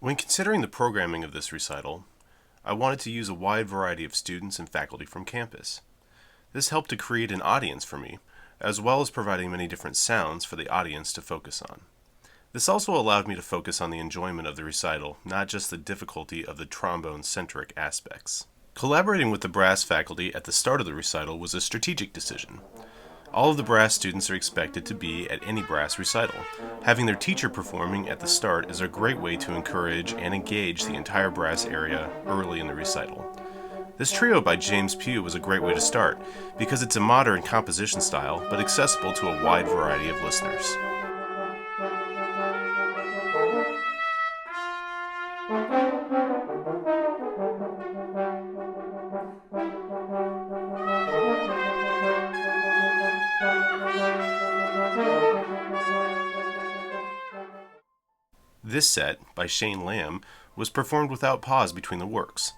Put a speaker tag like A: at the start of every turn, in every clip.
A: When considering the programming of this recital, I wanted to use a wide variety of students and faculty from campus. This helped to create an audience for me, as well as providing many different sounds for the audience to focus on. This also allowed me to focus on the enjoyment of the recital, not just the difficulty of the trombone-centric aspects. Collaborating with the brass faculty at the start of the recital was a strategic decision. All of the brass students are expected to be at any brass recital. Having their teacher performing at the start is a great way to encourage and engage the entire brass area early in the recital. This trio by James Pugh was a great way to start because it's a modern composition style but accessible to a wide variety of listeners. This set, by Shane Lamb, was performed without pause between the works.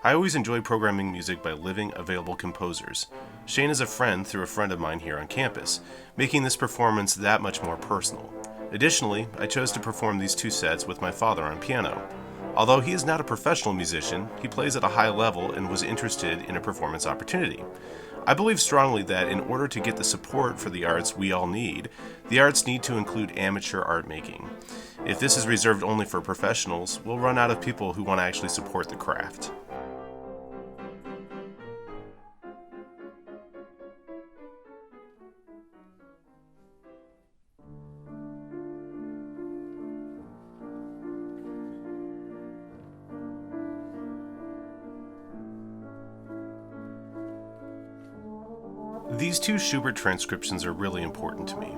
A: I always enjoy programming music by living, available composers. Shane is a friend through a friend of mine here on campus, making this performance that much more personal. Additionally, I chose to perform these two sets with my father on piano. Although he is not a professional musician, he plays at a high level and was interested in a performance opportunity. I believe strongly that in order to get the support for the arts we all need, the arts need to include amateur art making. If this is reserved only for professionals, we'll run out of people who want to actually support the craft. These two Schubert transcriptions are really important to me.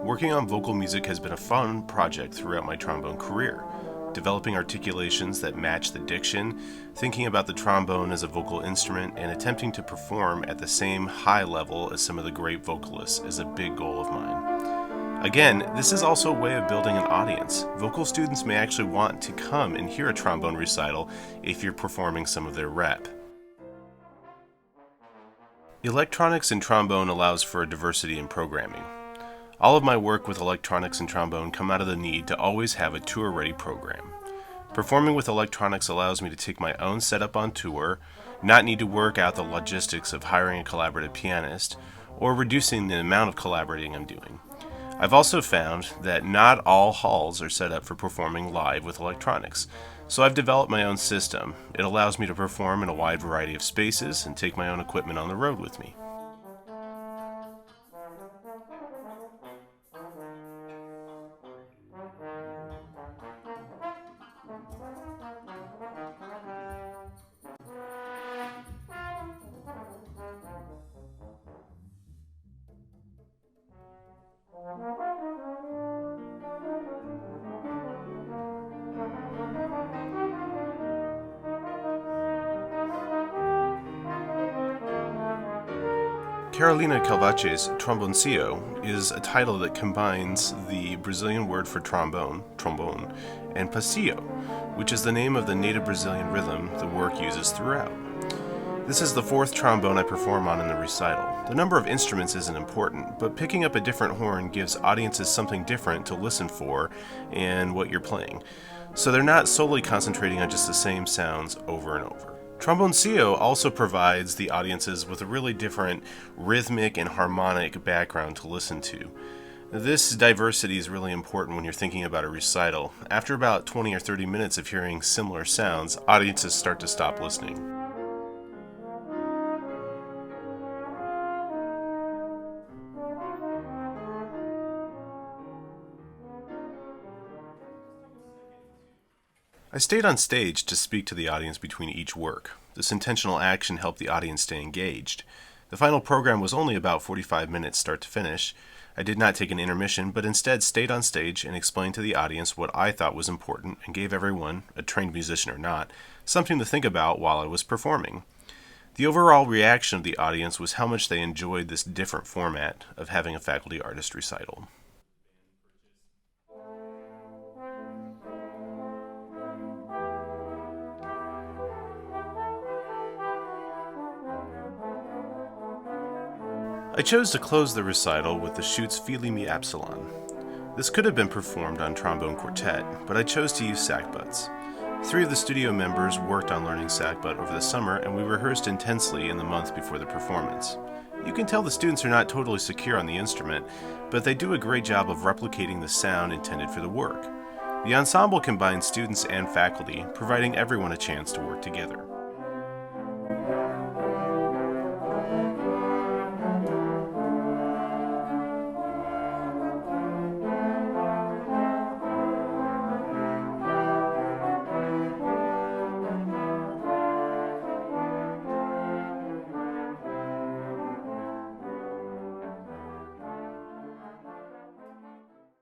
A: Working on vocal music has been a fun project throughout my trombone career. Developing articulations that match the diction, thinking about the trombone as a vocal instrument, and attempting to perform at the same high level as some of the great vocalists is a big goal of mine. Again, this is also a way of building an audience. Vocal students may actually want to come and hear a trombone recital if you're performing some of their rep. Electronics in trombone allows for a diversity in programming. All of my work with electronics and trombone come out of the need to always have a tour-ready program. Performing with electronics allows me to take my own setup on tour, not need to work out the logistics of hiring a collaborative pianist, or reducing the amount of collaborating I'm doing. I've also found that not all halls are set up for performing live with electronics, so I've developed my own system. It allows me to perform in a wide variety of spaces and take my own equipment on the road with me. Carolina Calvache's Tromboncillo is a title that combines the Brazilian word for trombone, and passillo, which is the name of the native Brazilian rhythm the work uses throughout. This is the fourth trombone I perform on in the recital. The number of instruments isn't important, but picking up a different horn gives audiences something different to listen for and what you're playing, so they're not solely concentrating on just the same sounds over and over. Tromboncillo also provides the audiences with a really different rhythmic and harmonic background to listen to. This diversity is really important when you're thinking about a recital. After about 20 or 30 minutes of hearing similar sounds, audiences start to stop listening. I stayed on stage to speak to the audience between each work. This intentional action helped the audience stay engaged. The final program was only about 45 minutes start to finish. I did not take an intermission, but instead stayed on stage and explained to the audience what I thought was important and gave everyone, a trained musician or not, something to think about while I was performing. The overall reaction of the audience was how much they enjoyed this different format of having a faculty artist recital. I chose to close the recital with the Schutz's Fili Mi Absalon. This could have been performed on trombone quartet, but I chose to use sackbuts. 3 of the studio members worked on learning sackbut over the summer, and we rehearsed intensely in the month before the performance. You can tell the students are not totally secure on the instrument, but they do a great job of replicating the sound intended for the work. The ensemble combines students and faculty, providing everyone a chance to work together.